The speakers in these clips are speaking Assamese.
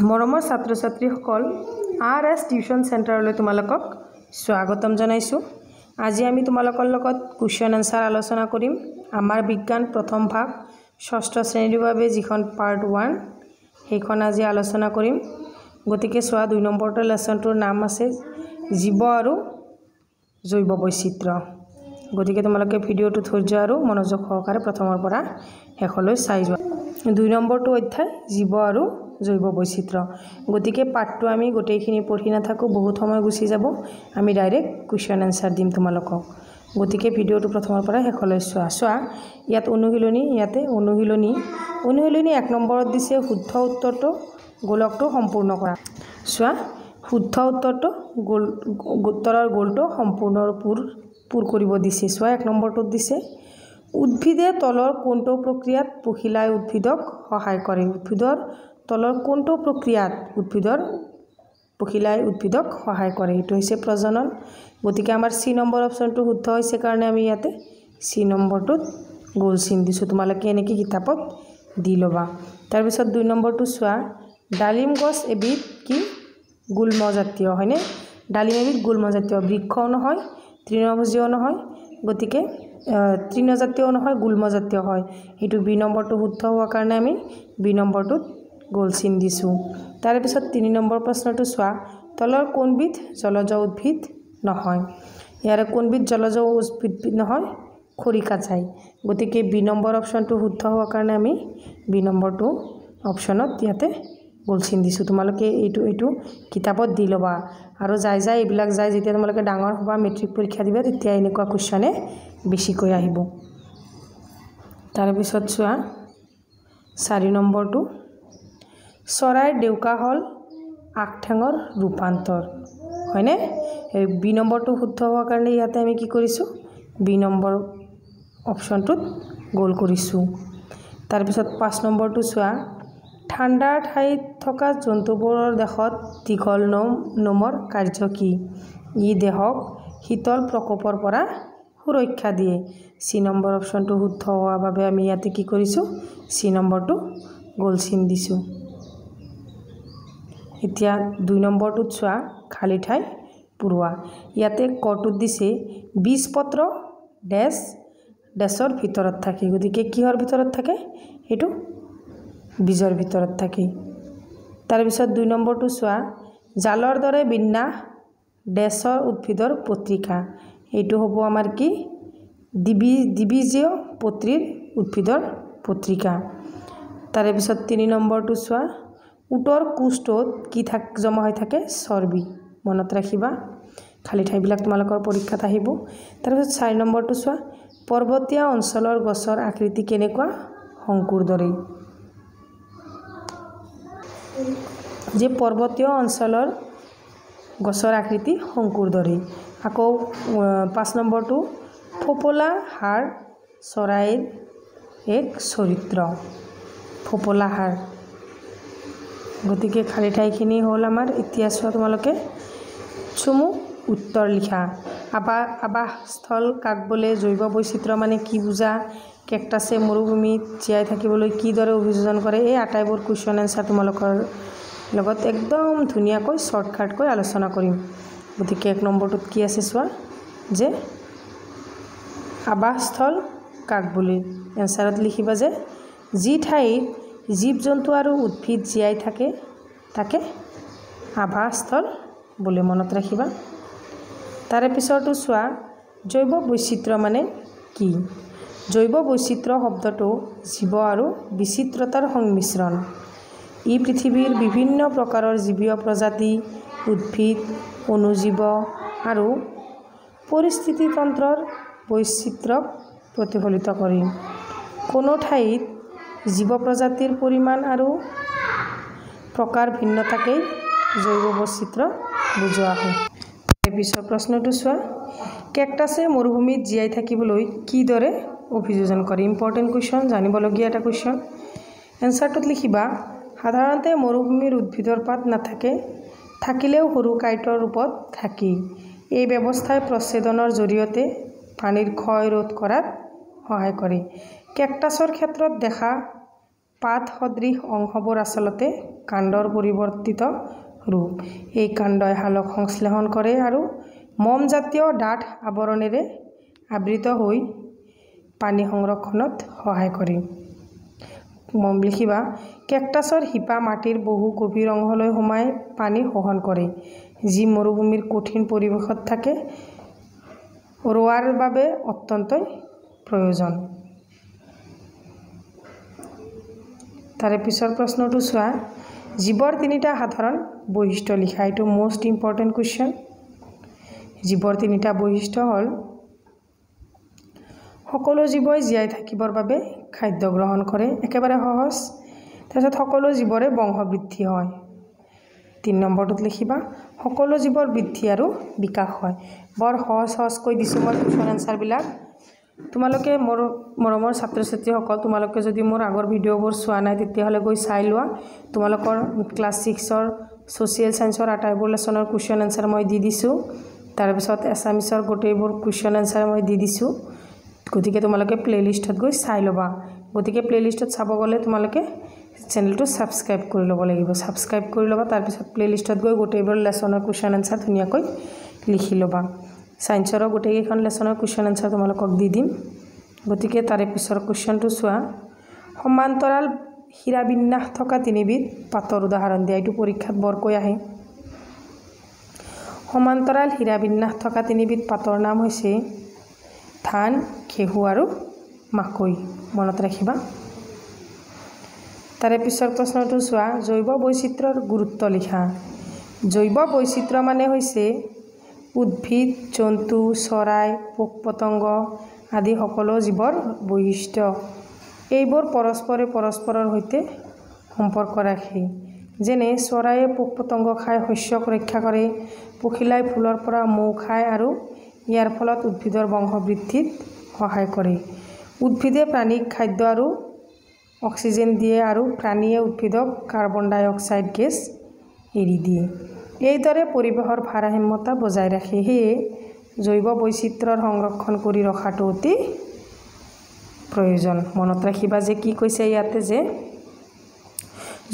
মৰমৰ ছাত্ৰ ছাত্ৰীসকল RS টিউশন চেণ্টাৰলৈ তোমালোকক স্বাগতম জনাইছো। আজি আমি তোমালোকৰ লগত কোৱেশ্চন আনসাৰ আলোচনা কৰিম। আমাৰ বিজ্ঞান প্ৰথম ভাগ ষষ্ঠ শ্ৰেণীৰ বাবে যিখন পাৰ্ট 1 সেইখন আজি আলোচনা কৰিম। গতিকে সোৱা 2 নম্বৰটো লেসনটোৰ নাম আছে জীৱ আৰু জৈৱ বৈচিত্ৰ্য। গতিকে তোমালোকে ভিডিওটো ধৈৰ্য আৰু মনোযোগ সহকাৰে প্ৰথমৰ পৰা শেষলৈ চাই যোৱা। 2 নম্বৰটো অধ্যায় জীৱ আৰু জৈৱ বৈচিত্ৰ্য। গতিকে পাঠটো আমি গোটেইখিনি পঢ়ি নাথাকো, বহুত সময় গুচি যাব। আমি ডাইৰেক্ট কোৱেশ্চন আনসাৰ দিম তোমালোকক। গতিকে ভিডিওটো প্ৰথমৰ পৰা শেষলৈ চোৱা। ইয়াত অনুশীলনী, ইয়াতে অনুশীলনী 1 নম্বৰত দিছে শুদ্ধ উত্তৰটো গোলকটো সম্পূৰ্ণ কৰা। চোৱা, শুদ্ধ উত্তৰটো উত্তৰৰ গোলটো সম্পূৰ্ণ পূৰ কৰিব দিছে। চোৱা 1 নম্বৰটোত দিছে উদ্ভিদে তলৰ কোনটো প্ৰক্ৰিয়াত পখিলাই উদ্ভিদক সহায় কৰে। উদ্ভিদৰ তলৰ কোনটো প্ৰক্ৰিয়াত পখিলাই উদ্ভিদক সহায় কৰে, এটো হৈছে প্ৰজনন। গতিকে আমাৰ C নম্বৰ অপচনটো শুদ্ধ হৈছে কাৰণে আমি ইয়াতে C নম্বৰটোত গোল চিন দিছো। তোমালোকে এনেকৈ কিতাপত দি লবা। তাৰ পিছত 2 নম্বৰটো চোৱা, ডালিম গছ এবিধ কি গুল্মজাতীয়, হয়নে? ডালিম এবিধ গুল্মজাতীয়, বৃক্ষও নহয়, তৃণভোজীও নহয়, গতিকে তৃণজাতীয় নহয়, গুল্মজাতীয় হয়। এইটো B নম্বৰটো শুদ্ধ হোৱাৰ কাৰণে আমি B নম্বৰটোত গোল চিন দিছো। তাৰ পিছত 3 নম্বৰ প্ৰশ্নটো চোৱা, তলৰ কোনবিধ জলজ উদ্ভিদ নহয়। ইয়াৰে কোনবিধ জলজ উদ্ভিদ নহয়, খৰিকাজাই। গতিকে B নম্বৰ অপচনটো শুদ্ধ হোৱাৰ কাৰণে আমি B নম্বৰটো অপচনত ইয়াতে গোল চিন দিছো। তোমালোকে এইটো কিতাপত দি লবা। আৰু যাই এইবিলাক যাই যেতিয়া তোমালোকে ডাঙৰ হবা, মেট্ৰিক পৰীক্ষা দিবা, তেতিয়া এনেকুৱা কোৱেশ্চনে বেছিকৈ আহিব। তাৰ পিছত চোৱা 4 নম্বৰটো, চৰাইৰ ডেউকা হল আগঠেঙৰ ৰূপান্তৰ, হয়নে? এই B নম্বৰটো শুদ্ধ হোৱাৰ কাৰণে ইয়াতে আমি কি কৰিছো, B নম্বৰ অপচনটোত গোল কৰিছো। তাৰ পিছত 5 নম্বৰটো চোৱা, ঠাণ্ডাৰ ঠাইত থকা জন্তুবোৰৰ দেহত দীঘল নোমৰ কাৰ্য কি। ই দেহক শীতল প্ৰকোপৰ পৰা সুৰক্ষা দিয়ে। C নম্বৰ অপচনটো শুদ্ধ হোৱাৰ বাবে আমি ইয়াতে কি কৰিছো, C নম্বৰটো গোল চিন দিছো। এতিয়া 2 নম্বৰটোত চোৱা, খালী ঠাই পুৰোৱা। ইয়াতে কটোত দিছে বীজপত্ৰ ডেছৰ ভিতৰত থাকে। গতিকে কিহৰ ভিতৰত থাকে, এইটো বীজৰ ভিতৰত থাকে। তাৰ পিছত 2 নম্বৰটো চোৱা, জালৰ দৰে বিন্যাস ডেছৰ উদ্ভিদৰ পত্ৰিকা। এইটো হ'ব আমাৰ কি দ্বিবীজীয় পত্ৰীৰ উদ্ভিদৰ পত্ৰিকা। তাৰে পিছত 3 নম্বৰটো চোৱা, উটৰ কোষ্ঠত কি জমা হৈ থাকে, চৰ্বি। মনত ৰাখিবা, খালী ঠাইবিলাক তোমালোকৰ পৰীক্ষাত আহিব। তাৰপিছত 4 নম্বৰটো চোৱা, পৰ্বতীয়া অঞ্চলৰ গছৰ আকৃতি কেনেকুৱা, শংকুৰ দৰে। যে পৰ্বতীয় অঞ্চলৰ গছৰ আকৃতি শংকুৰ দৰে। আকৌ 5 নম্বৰটো, ফোঁপোলা হাড় চৰাইৰ এক চৰিত্ৰ, ফোঁপোলা হাড়। গতিকে খালী ঠাইখিনি হ'ল আমাৰ। এতিয়া চোৱা তোমালোকে চমু উত্তৰ লিখা। আৱাসস্থল কাক বোলে, জৈৱ বৈচিত্ৰ্য মানে কি বুজা, কেকটাছে মৰুভূমিত জীয়াই থাকিবলৈ কিদৰে অভিযোজন কৰে। এই আটাইবোৰ কুৱেশ্যন আনসাৰ তোমালোকৰ লগত একদম ধুনীয়াকৈ শ্বৰ্টকাটকৈ আলোচনা কৰিম। গতিকে 1 নম্বৰটোত কি আছে চোৱা, যে আৱাসস্থল কাক বোলে। এনসাৰত লিখিবা যে যি ঠাইত জীৱ জন্তু আৰু উদ্ভিদ জীয়াই থাকে তাকে আৱাসস্থল বোলে, মনত ৰাখিবা। তাৰে পিছৰটো চোৱা, জৈৱ বৈচিত্ৰ্য মানে কি। জৈৱ বৈচিত্ৰ্য শব্দটো জীৱ আৰু বিচিত্ৰতাৰ সংমিশ্ৰণ। ই পৃথিৱীৰ বিভিন্ন প্ৰকাৰৰ জীৱীয় প্ৰজাতি, উদ্ভিদ, অণুজীৱ আৰু পৰিস্থিতিতন্ত্ৰৰ বৈচিত্ৰ্যক প্ৰতিফলিত কৰে। কোনো ঠাইত জীৱ প্ৰজাতিৰ পৰিমাণ আৰু প্ৰকাৰ ভিন্নতাকেই জৈৱ বৈচিত্ৰ্য বুজোৱা হয়। পিছৰ প্ৰশ্নটো চোৱা, কেকটাছে মৰুভূমিত জীয়াই থাকিবলৈ কিদৰে অভিযোজন কৰে। ইম্পৰ্টেণ্ট কুৱেশ্যন, জানিবলগীয়া এটা কুৱেশ্যন। এনসাৰটোত লিখিবা, সাধাৰণতে মৰুভূমিৰ উদ্ভিদৰ পাত নাথাকে, থাকিলেও সৰু কাঁইটৰ ৰূপত থাকে। এই ব্যৱস্থাই প্ৰচ্ছেদনৰ জৰিয়তে পানীৰ ক্ষয় ৰোধ কৰাত সহায় কৰে। কেকটাছৰ ক্ষেত্ৰত দেখা পাত সদৃশ অংশবোৰ আচলতে কাণ্ডৰ পৰিৱৰ্তিত ৰূপ এই কাণ্ডই হালক সংশ্লেষণ কৰে আৰু মমজাতীয় ডাঠ আৱৰণেৰে আবৃত হৈ পানী সংৰক্ষণত সহায় কৰে মম লিখিবা কেকটাছৰ শিপা মাটিৰ বহু গভীৰ অংশলৈ সোমাই পানী শোষণ কৰে যি মৰুভূমিৰ কঠিন পৰিৱেশত থাকে ৰোৱাৰ বাবে অত্যন্ত প্ৰয়োজন তাৰে পিছৰ প্ৰশ্নটো চোৱা জীৱৰ তিনিটা সাধাৰণ বৈশিষ্ট্য লিখা এইটো মোষ্ট ইম্পৰ্টেণ্ট কুৱেশ্যন জীৱৰ তিনিটা বৈশিষ্ট্য হ'ল সকলো জীৱই জীয়াই থাকিবৰ বাবে খাদ্য গ্ৰহণ কৰে একেবাৰে সহজ তাৰপিছত সকলো জীৱৰে বংশবৃদ্ধি হয় 3 নম্বৰটোত লিখিবা সকলো জীৱৰ বৃদ্ধি আৰু বিকাশ হয় বৰ সহজ কৈ দিছো মই কুৱেশ্যন আনসাৰ বিলাক তোমালোকে মোৰ মৰমৰ ছাত্ৰ ছাত্ৰীসকল তোমালোকে যদি মোৰ আগৰ ভিডিঅ'বোৰ চোৱা নাই তেতিয়াহলে গৈ চাই লোৱা তোমালোকৰ ক্লাছ 6ৰ সোশিয়েল সায়েন্সৰ আটাইবোৰ লেসনৰ কুৱেশ্যন আনসাৰ মই দি দিছো তাৰ পিছত এছামিছৰ গোটেইবোৰ কুৱেশ্যন আনসাৰ মই দি দিছো গতিকে তোমালোকে প্লেলিষ্টত গৈ চাই লবা গতিকে প্লেলিষ্টত চাব গলে তোমালোকে চেনেলটো সাবস্ক্ৰাইব কৰি ল'ব লাগিব সাবস্ক্ৰাইব কৰি ল'বা তাৰ পিছত প্লেলিষ্টত গৈ গোটেইবোৰ লেসনৰ কুৱেশ্যন আনসাৰ ধুনিয়াকৈ লিখি ল'বা সায়েন্সৰ গোটেইখন লেসনৰ কুৱেশ্যন আনসাৰ তোমালোকক দি দিম গতিকে তাৰে পিছৰ কুৱেশ্যনটো চোৱা সমান্তৰাল হীৰাবিন্যাস থকা তিনিবিধ পাতৰ উদাহৰণ দিয়া এইটো পৰীক্ষাত বৰকৈ আহে সমান্তৰাল হীৰাবিন্যাস থকা তিনিবিধ পাতৰ নাম হৈছে ধান ঘেহু আৰু মাকৈ মনত ৰাখিবা তাৰে পিছৰ প্ৰশ্নটো চোৱা জৈৱ বৈচিত্ৰ্যৰ গুৰুত্ব লিখা জৈৱ বৈচিত্ৰ্য মানে হৈছে উদ্ভিদ জন্তু চৰাই পোক পতংগ আদি সকলো জীৱৰ বৈশিষ্ট্য এইবোৰ পৰস্পৰৰ সৈতে সম্পৰ্ক ৰাখে যেনে চৰাইয়ে পোক পতংগ খাই শস্যক ৰক্ষা কৰে পখিলাই ফুলৰ পৰা মৌ খায় আৰু ইয়াৰ ফলত উদ্ভিদৰ বংশবৃদ্ধিত সহায় কৰে উদ্ভিদে প্ৰাণীক খাদ্য আৰু অক্সিজেন দিয়ে আৰু প্ৰাণীয়ে উদ্ভিদক কাৰ্বন ডাই অক্সাইড গেছ এৰি দিয়ে এইদৰে পৰিৱেশৰ ভাৰসাম্যতা বজাই ৰাখে সেয়ে জৈৱ বৈচিত্ৰ্যৰ সংৰক্ষণ কৰি ৰখাটো অতি প্ৰয়োজন মনত ৰাখিবা যে কি কৈছে ইয়াতে যে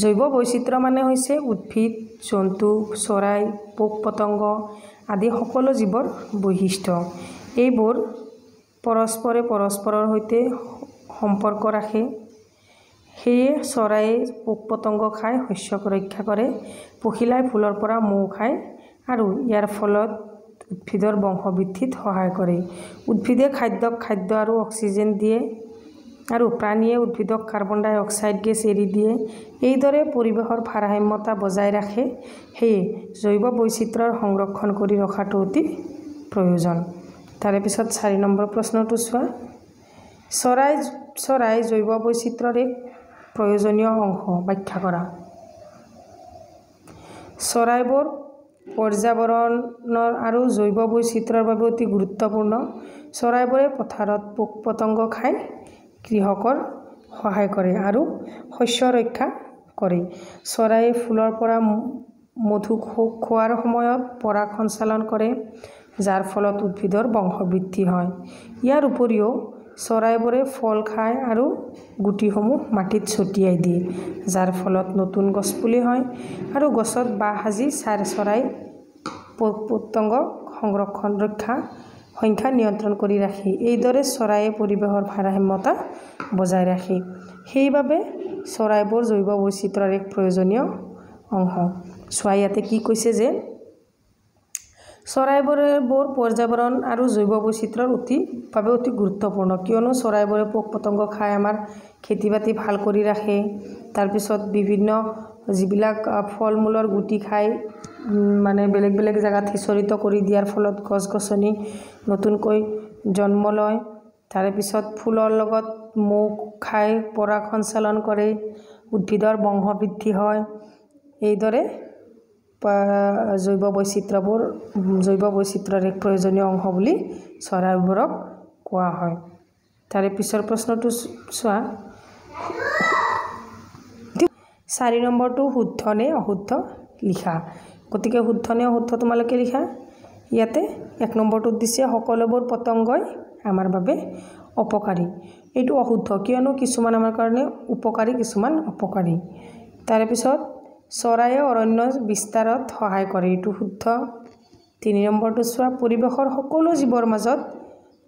জৈৱ বৈচিত্ৰ্য মানে হৈছে উদ্ভিদ জন্তু চৰাই পোক পতংগ আদি সকলো জীৱৰ বৈশিষ্ট্য এইবোৰ পৰস্পৰৰ সৈতে সম্পৰ্ক ৰাখে সেয়ে চৰাইয়ে পোক পতংগ খাই শস্যক ৰক্ষা কৰে পখিলাই ফুলৰ পৰা মৌ খায় আৰু ইয়াৰ ফলত উদ্ভিদৰ বংশবৃদ্ধিত সহায় কৰে উদ্ভিদে খাদ্য আৰু অক্সিজেন দিয়ে আৰু প্ৰাণীয়ে উদ্ভিদক কাৰ্বন ডাই অক্সাইড গেছ এৰি দিয়ে এইদৰে পৰিৱেশৰ ভাৰসাম্যতা বজাই ৰাখে সেয়ে জৈৱ বৈচিত্ৰ্যৰ সংৰক্ষণ কৰি ৰখাটো অতি প্ৰয়োজন তাৰে পিছত 4 নম্বৰ প্ৰশ্নটো চোৱা চৰাই জৈৱ বৈচিত্ৰ্যৰ এক প্ৰয়োজনীয় অংশ ব্যাখ্যা কৰা চৰাইবোৰ পৰ্যাবৰণৰ আৰু জৈৱ বৈচিত্ৰ্যৰ বাবে অতি গুৰুত্বপূৰ্ণ চৰাইবোৰে পথাৰত পোক পতংগ খাই কৃষকৰ সহায় কৰে আৰু শস্য ৰক্ষা কৰে চৰাইয়ে ফুলৰ পৰা মধু খোৱাৰ সময়ত পৰাগ সঞ্চালন কৰে যাৰ ফলত উদ্ভিদৰ বংশবৃদ্ধি হয় ইয়াৰ উপৰিও চৰাইবোৰে ফল খায় আৰু গুটিসমূহ মাটিত ছটিয়াই দিয়ে যাৰ ফলত নতুন গছপুলি হয় আৰু গছত বাহ সাজি চৰাই পোক পতংগ সংখ্যা নিয়ন্ত্ৰণ কৰি ৰাখে এইদৰে চৰাইয়ে পৰিৱেশৰ ভাৰসাম্যতা বজাই ৰাখে সেইবাবে চৰাইবোৰ জৈৱ বৈচিত্ৰ্যৰ এক প্ৰয়োজনীয় অংশ চোৱা ইয়াতে কি কৈছে যে চৰাইবোৰ পৰ্যাবৰণ আৰু জৈৱ বৈচিত্ৰ্যৰ অতি গুৰুত্বপূৰ্ণ কিয়নো চৰাইবোৰে পোক পতংগ খাই আমাৰ খেতি-বাতি ভাল কৰি ৰাখে তাৰ পিছত বিভিন্ন যিবিলাক ফল-মূলৰ গুটি খাই মানে বেলেগ জায়গাত সিঁচৰিত কৰি দিয়াৰ ফলত গছ-গছনি নতুনকৈ জন্ম লয় তাৰ পিছত ফুলৰ লগত মৌ খাই পৰাগ সঞ্চালন কৰে উদ্ভিদৰ বংশবৃদ্ধি হয় এইদৰে জৈৱ বৈচিত্ৰ্যৰ এক প্ৰয়োজনীয় অংশ বুলি চৰাইবোৰক কোৱা হয় তাৰে পিছৰ প্ৰশ্নটো চোৱা 4 নম্বৰটো শুদ্ধ নে অশুদ্ধ লিখা গতিকে শুদ্ধ নে অশুদ্ধ তোমালোকে লিখা ইয়াতে 1 নম্বৰটো দিছে সকলোবোৰ পতংগই আমাৰ বাবে অপকাৰী এইটো অশুদ্ধ কিয়নো কিছুমান আমাৰ কাৰণে উপকাৰী কিছুমান অপকাৰী তাৰ পিছত চৰায়ে অৰণ্য বিস্তাৰত সহায় কৰে এইটো শুদ্ধ 3 নম্বৰটো চোৱা পৰিবেশৰ সকলো জীৱৰ মাজত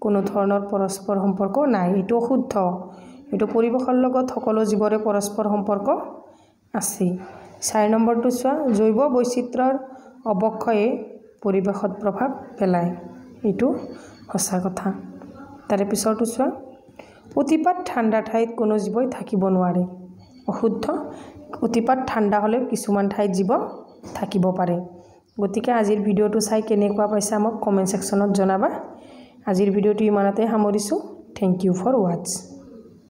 কোনো ধৰণৰ পৰস্পৰ সম্পৰ্ক নাই এইটো অশুদ্ধ এইটো পৰিবেশৰ লগত সকলো জীৱৰে পৰস্পৰ সম্পৰ্ক আছে 4 নম্বৰটো চোৱা জৈৱ বৈচিত্ৰ্যৰ অৱক্ষয়ে পৰিবেশত প্ৰভাৱ পেলায় এইটো সঁচা কথা তাৰে পিছৰটো চোৱা অতিপাত ঠাণ্ডা ঠাইত কোনো জীৱই থাকিব নোৱাৰে অশুদ্ধ অতিপাত ঠাণ্ডা হলে কিছুমান ঠাইত জীৱ থাকিব পাৰে গতিকে আজিৰ ভিডিওটো চাই কেনেকুৱা পাইছা মোক কমেন্ট সেকশনত জনাবা আজিৰ ভিডিওটো ইমানতে সামৰিছো থ্যাংক ইউ ফৰ ওয়াচ